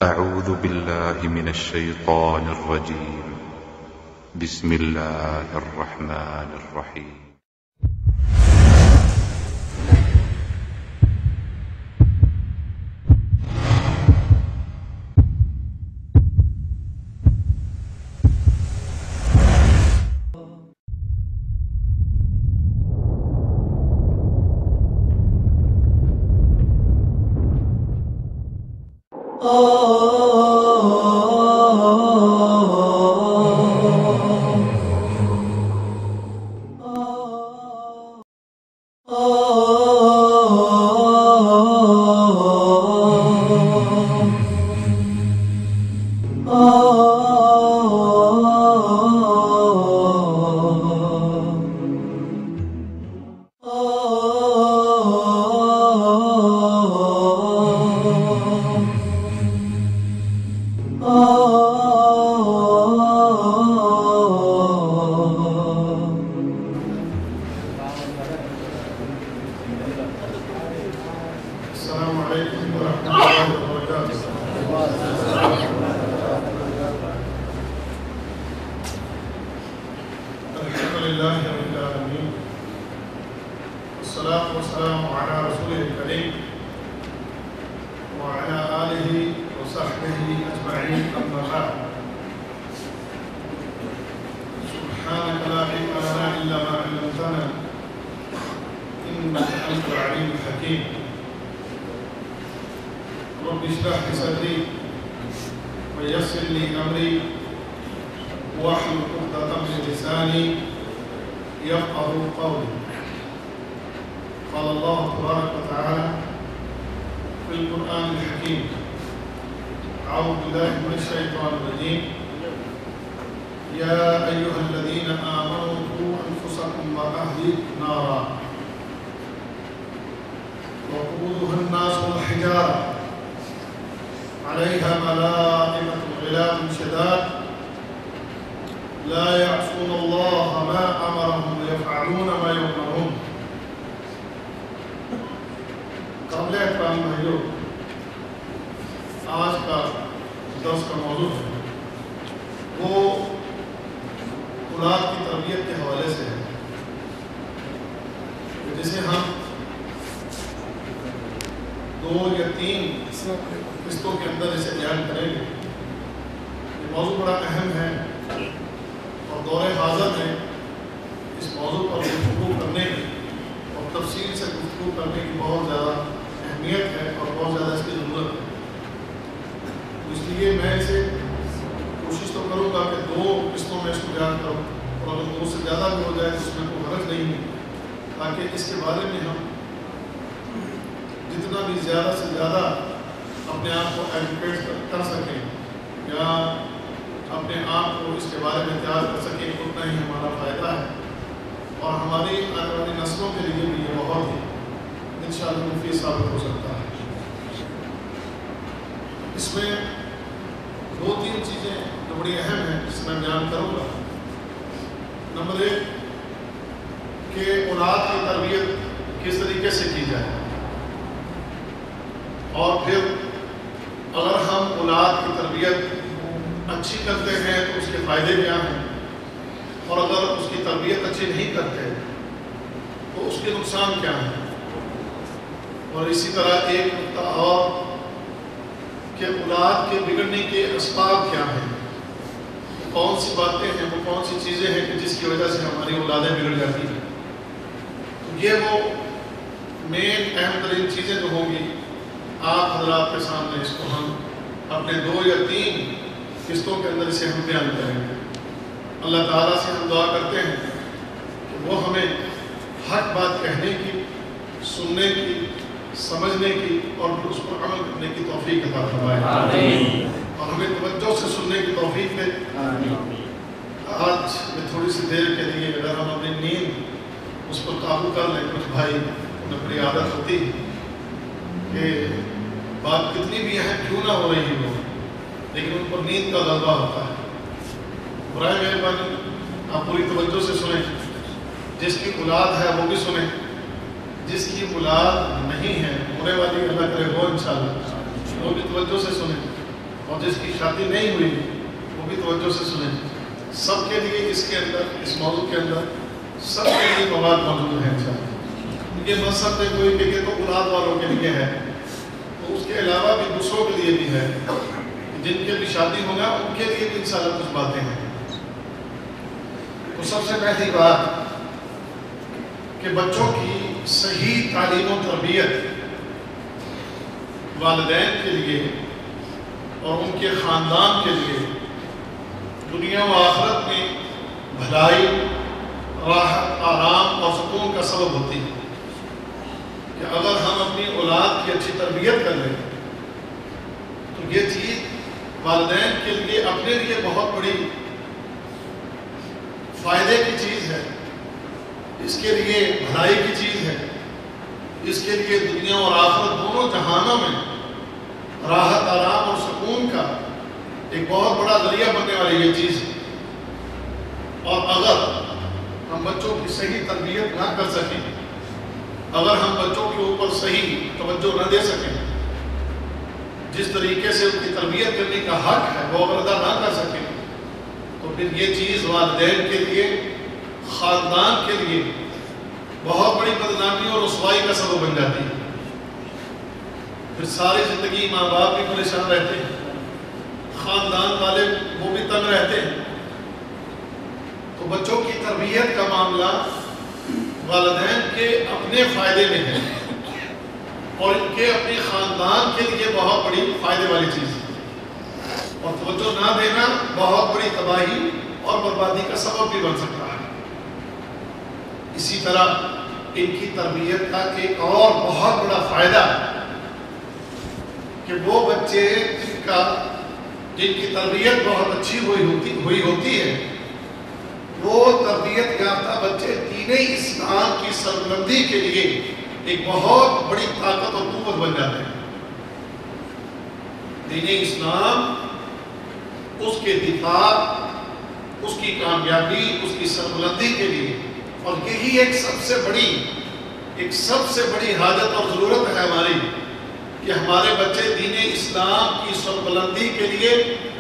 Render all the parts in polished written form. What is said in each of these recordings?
أعوذ بالله من الشيطان الرجيم. بسم الله الرحمن الرحيم. جس کی اولاد نہیں ہے ہونے والی اللہ کرے وہ انشاءاللہ وہ بھی توجہ سے سنیں اور جس کی شادی نہیں ہوئی وہ بھی توجہ سے سنیں. سب کے لیے اس کے اندر، اس موضوع کے اندر سب کے لیے مواد موجود ہے انشاءاللہ. یہ مذہب میں کوئی کہ تو اولاد والوں کے لیے ہے، تو اس کے علاوہ بھی دوسروں کے لیے بھی ہے، جن کے بھی شادی ہوگا ان کے لیے بھی انشاءاللہ کچھ باتیں ہیں. تو سب سے پہلی بات کہ بچوں کی صحیح تعلیم و تربیت والدین کے لیے اور ان کے خاندان کے لیے دنیا و آخرت میں بھلائی، راحت، آرام اور سکون کا سبب ہوتی ہے. کہ اگر ہم اپنی اولاد کی اچھی تربیت کر لیں تو یہ چیز والدین کے لیے اپنے لیے بہت بڑی فائدے کی چیز ہے، اس کے لیے بھلائی کی چیز ہے، اس کے لیے دنیا اور آخرت دونوں جہانوں میں راحت، آرام اور سکون کا ایک بہت بڑا ذریعہ بننے والی یہ چیز ہے. اور اگر ہم بچوں کی صحیح تربیت نہ کر سکیں، اگر ہم بچوں کے اوپر صحیح توجہ نہ دے سکیں، جس طریقے سے ان کی تربیت کرنے کا حق ہے وہ اگر ادا نہ کر سکیں، تو پھر یہ چیز والدین کے لیے، خاندان کے لیے بہت بڑی بدنامی اور رسوائی کا سبب بن جاتی ہے. پھر ساری زندگی ماں باپ بھی پریشان رہتے ہیں، خاندان والے وہ بھی تنگ رہتے ہیں. تو بچوں کی تربیت کا معاملہ والدین کے اپنے فائدے میں ہے اور ان کے اپنے خاندان کے لیے بہت بڑی فائدے والی چیز ہے. اور توجہ نہ دینا بہت بڑی تباہی اور بربادی کا سبب بھی بن سکتا ہے. اسی طرح ان کی تربیت کا ایک اور بہت بڑا فائدہ کہ وہ بچے جن کی تربیت بہت اچھی ہوئی ہوتی ہے، وہ تربیت یافتہ بچے دین اسلام کی سربلندی کے لیے ایک بہت بڑی طاقت اور قوت بن جاتے ہیں. دین اسلام، اس کے دفاع، اس کی کامیابی، اس کی سربلندی کے لیے، اور یہی ایک سب سے بڑی حاجت اور ضرورت ہے ہماری کہ ہمارے بچے دین اسلام کی سربلندی کے لیے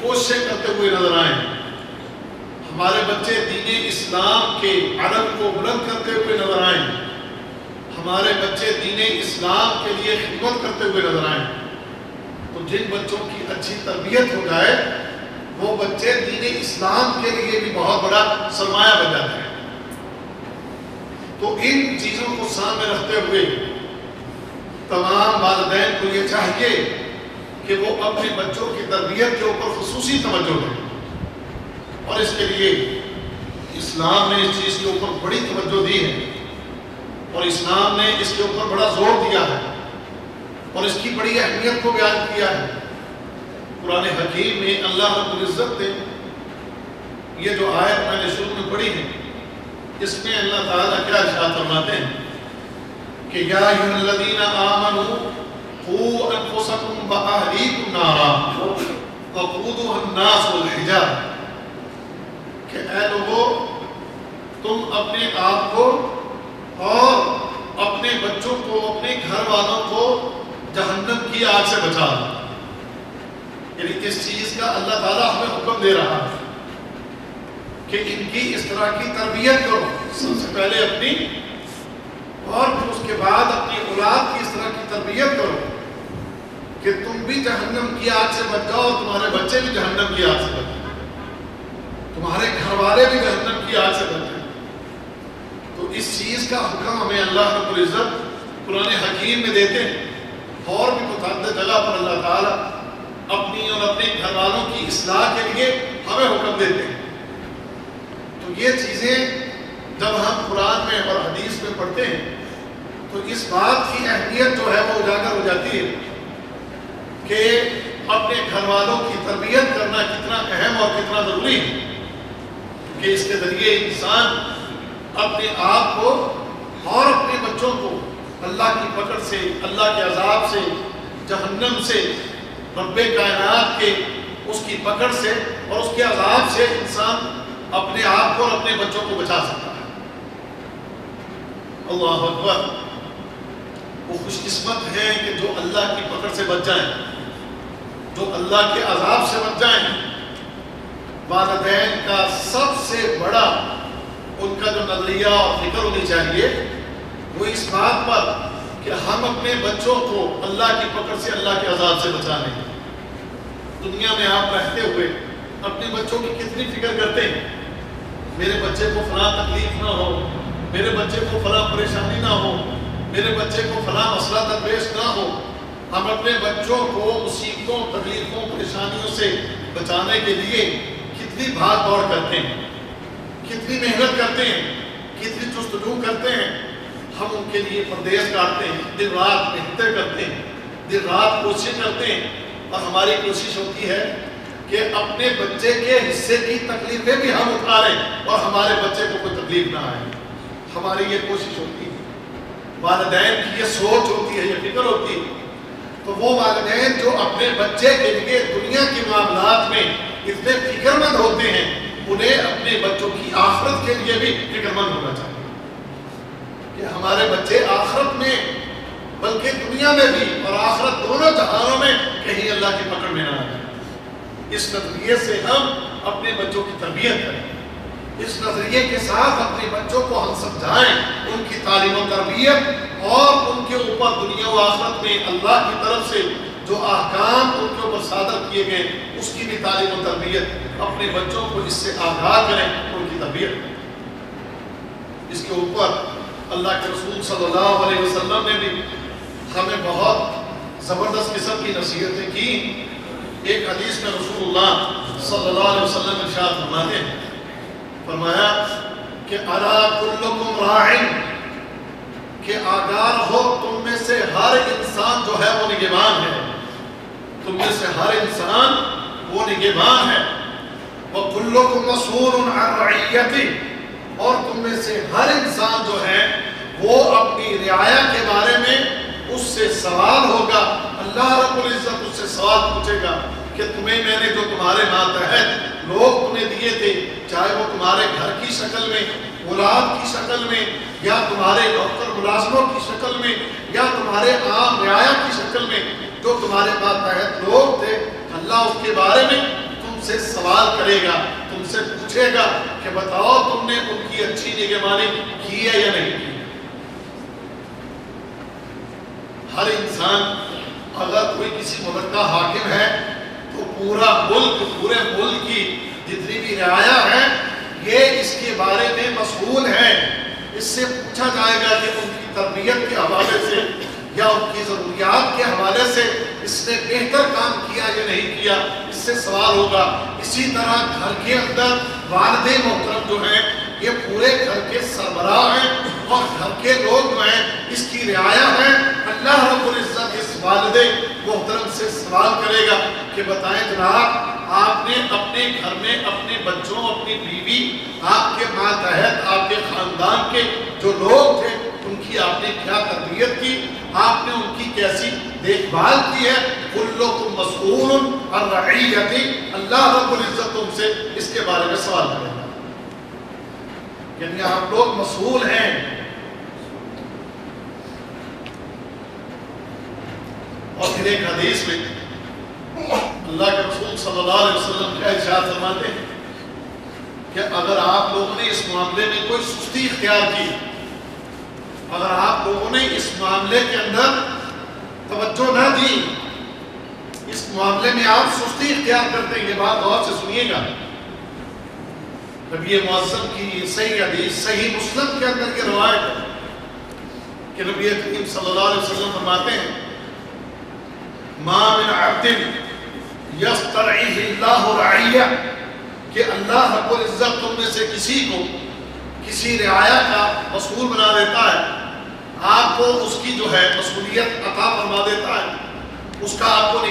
کوششیں کرتے ہوئے نظر آئیں. ہمارے بچے دین اسلام کے علم کو بلند کرتے ہوئے نظر آئیں. ہمارے بچے دین اسلام کے لیے خدمت کرتے ہوئے نظر آئیں. تو جن بچوں کی اچھی تربیت ہو جائے وہ بچے دین اسلام کے لیے بھی بہت بڑا سرمایہ بن جاتے ہیں. تو ان چیزوں کو سامنے رکھتے ہوئے تمام والدین کو یہ چاہیے کہ وہ اپنے بچوں کی تربیت کے اوپر خصوصی توجہ دیں. اور اس کے لیے اسلام نے اس چیز کے اوپر بڑی توجہ دی ہے اور اسلام نے اس کے اوپر بڑا زور دیا ہے اور اس کی بڑی اہمیت کو بیان کیا ہے. قرآن حکیم میں اللہ رب العزت نے یہ جو آیت میں نے شروع میں پڑھی ہے، اس میں اللہ تعالیٰ کیا ارشاد فرماتے ہیں کہ یا ایھا الذین آمنوا قوا انفسکم واہلیکم نارا وقودھا الناس والحجارہ، کہ اے لوگوں تم اپنے آپ کو اور اپنے بچوں کو، اپنے گھر والوں کو جہنم کی آگ سے بچا دو. یعنی اس چیز کا اللہ تعالیٰ ہمیں حکم دے رہا ہے کہ ان کی اس طرح کی تربیت کرو، سب سے پہلے اپنی اور پھر اس کے بعد اپنی اولاد کی اس طرح کی تربیت کرو کہ تم بھی جہنم کی آگ سے بچ جاؤ اور تمہارے بچے بھی جہنم کی آگ سے بچ جائیں، تمہارے گھر والے بھی جہنم کی آگ سے بچ جائیں. تو اس چیز کا حکم ہمیں اللہ رب العزت قرآن حکیم میں دیتے ہیں. اور بھی متعدد جگہ پر اللہ تعالیٰ اپنی اور اپنے گھر والوں کی اصلاح کے لیے ہمیں حکم دیتے ہیں. تو یہ چیزیں جب ہم قرآن میں اور حدیث میں پڑھتے ہیں تو اس بات کی اہمیت جو ہے وہ اجاگر ہو جاتی ہے کہ اپنے گھر والوں کی تربیت کرنا کتنا اہم اور کتنا ضروری ہے، کہ اس کے ذریعے انسان اپنے آپ کو اور اپنے بچوں کو اللہ کی پکڑ سے، اللہ کے عذاب سے، جہنم سے، رب کائنات کے اس کی پکڑ سے اور اس کے عذاب سے انسان اپنے آپ کو اور اپنے بچوں کو بچا سکتا ہے. اللہ اکبر. وہ خوش قسمت ہیں کہ جو اللہ کی پکڑ سے بچ جائیں، جو اللہ کے عذاب سے بچ جائیں۔ والدین کا سب سے بڑا ان کا جو نظریہ اور فکر ہونی چاہیے وہ اس بات پر کہ ہم اپنے بچوں کو اللہ کی پکڑ سے، اللہ کے عذاب سے بچا لیں۔ دنیا میں آپ رہتے ہوئے اپنے بچوں کی کتنی فکر کرتے ہیں، میرے بچے کو فلاں تکلیف نہ ہو، میرے بچے کو فلاں پریشانی نہ ہو، میرے بچے کو فلاں مسئلہ درپیش نہ ہو۔ ہم اپنے بچوں کو مصیبتوں، تکلیفوں، پریشانیوں سے بچانے کے لیے کتنی بھاگ دوڑ کرتے ہیں، کتنی محنت کرتے ہیں، کتنی جستجو کرتے ہیں۔ ہم ان کے لیے پردیس کاٹتے ہیں، دن رات محنتیں کرتے ہیں، دن رات کوشش کرتے ہیں، اور ہماری کوشش ہوتی ہے کہ اپنے بچے کے حصے کی تکلیفیں بھی ہم اٹھا لیں اور ہمارے بچے کو کوئی تکلیف نہ آئے۔ ہماری یہ کوشش ہوتی ہے، والدین کی یہ سوچ ہوتی ہے، یہ فکر ہوتی ہے۔ تو وہ والدین جو اپنے بچے کے لیے دنیا کے معاملات میں اتنے فکر مند ہوتے ہیں، انہیں اپنے بچوں کی آخرت کے لیے بھی فکر مند ہونا چاہیے کہ ہمارے بچے آخرت میں، بلکہ دنیا میں بھی اور آخرت دونوں جہانوں میں کہیں اللہ کی پکڑ میں نہ آ جائے۔ اس نظریے سے ہم اپنے بچوں کی تربیت کریں، اس نظریے کے ساتھ اپنے بچوں کو ہم سمجھائیں، ان کی تعلیم و تربیت اور ان کے اوپر دنیا و آخرت میں اللہ کی طرف سے جو احکام ان کے اوپر صادر کیے گئے اس کی بھی تعلیم و تربیت، اپنے بچوں کو اس سے آگاہ کریں، ان کی تربیت۔ اس کے اوپر اللہ کے رسول صلی اللہ علیہ وسلم نے بھی ہمیں بہت زبردست قسم کی نصیحتیں کی۔ ایک حدیث میں رسول اللہ صلی اللہ علیہ وسلم ارشاد فرماتے ہیں، فرمایا کہ الا کلکم راع، کہ آگاہ ہو تم میں سے ہر انسان جو ہے وہ نگہبان ہے، تم میں سے ہر انسان وہ نگہبان ہے۔ وَكُلُّكُمْ مَسْئُولٌ عَنْ رَعِيَّتِهِ، اور تم میں سے ہر انسان جو ہے وہ اپنی رعایا کے بارے میں اس سے سوال ہوگا۔ اللہ رب العزت اس سے سوال پوچھے گا کہ تمہیں میں نے جو تمہارے ماتحت لوگ تمہیں دیے تھے، چاہے وہ تمہارے گھر کی شکل میں، اولاد کی شکل میں، یا تمہارے نوکر ملازموں کی شکل میں، یا تمہارے عام رعایا کی شکل میں، جو تمہارے ماتحت لوگ تھے، اللہ اس کے بارے میں تم سے سوال کرے گا، تم سے پوچھے گا کہ بتاؤ تم نے ان کی اچھی نگہبانی کی ہے یا نہیں کی۔ ہر انسان اگر کوئی کسی ملک کا حاکم ہے تو پورا ملک، پورے ملک کی جتنی بھی رعایا ہے یہ اس کے بارے میں مسئول ہے۔ اس سے پوچھا جائے گا کہ ان کی تربیت کے حوالے سے یا ان کی ضروریات کے حوالے سے اس نے بہتر کام کیا یا نہیں کیا، اس سے سوال ہوگا۔ اسی طرح گھر کے اندر والد محترم جو ہیں یہ پورے گھر کے سربراہ ہیں اور گھر کے لوگ جو ہیں اس کی رعایا ہیں۔ اللہ رب العزت اس والد محترم سے سوال کرے گا کہ بتائیں جناب، آپ نے اپنے گھر میں اپنے بچوں، اپنی بیوی، آپ کے ماتحت آپ کے خاندان کے جو لوگ تھے ان کی آپ نے کیا تربیت کی، آپ نے ان کی کیسی دیکھ بھال کی ہے۔ کلکم مسئول عن رعیتہ، اللہ رب العزت تم سے اس کے بارے میں سوال کرے گا، یعنی آپ لوگ مسئول ہیں۔ اور پھر ایک حدیث میں اللہ کے رسول صلی اللہ علیہ وسلم کیا ارشاد فرماتے ہیں کہ اگر آپ لوگوں نے اس معاملے میں کوئی سستی اختیار کی، اگر آپ لوگوں نے اس معاملے کے اندر توجہ نہ دی، اس معاملے میں آپ سستی اختیار کرتے ہیں، یہ بات غور سے سنیے گا۔ نبی معظم کی صحیح حدیث صحیح مسلم کے اندر یہ روایت ہے کہ نبی کریم صلی اللہ علیہ وسلم فرماتے ہیں ما من عبد یسترعیہ اللہ رعیہ، کہ اللہ رب العزت تم میں سے کسی کو کسی رعایا کا مسئول بنا دیتا ہے، آپ کو اس کی جو ہے مسئولیت عطا فرما دیتا ہے، اس کا آپ کو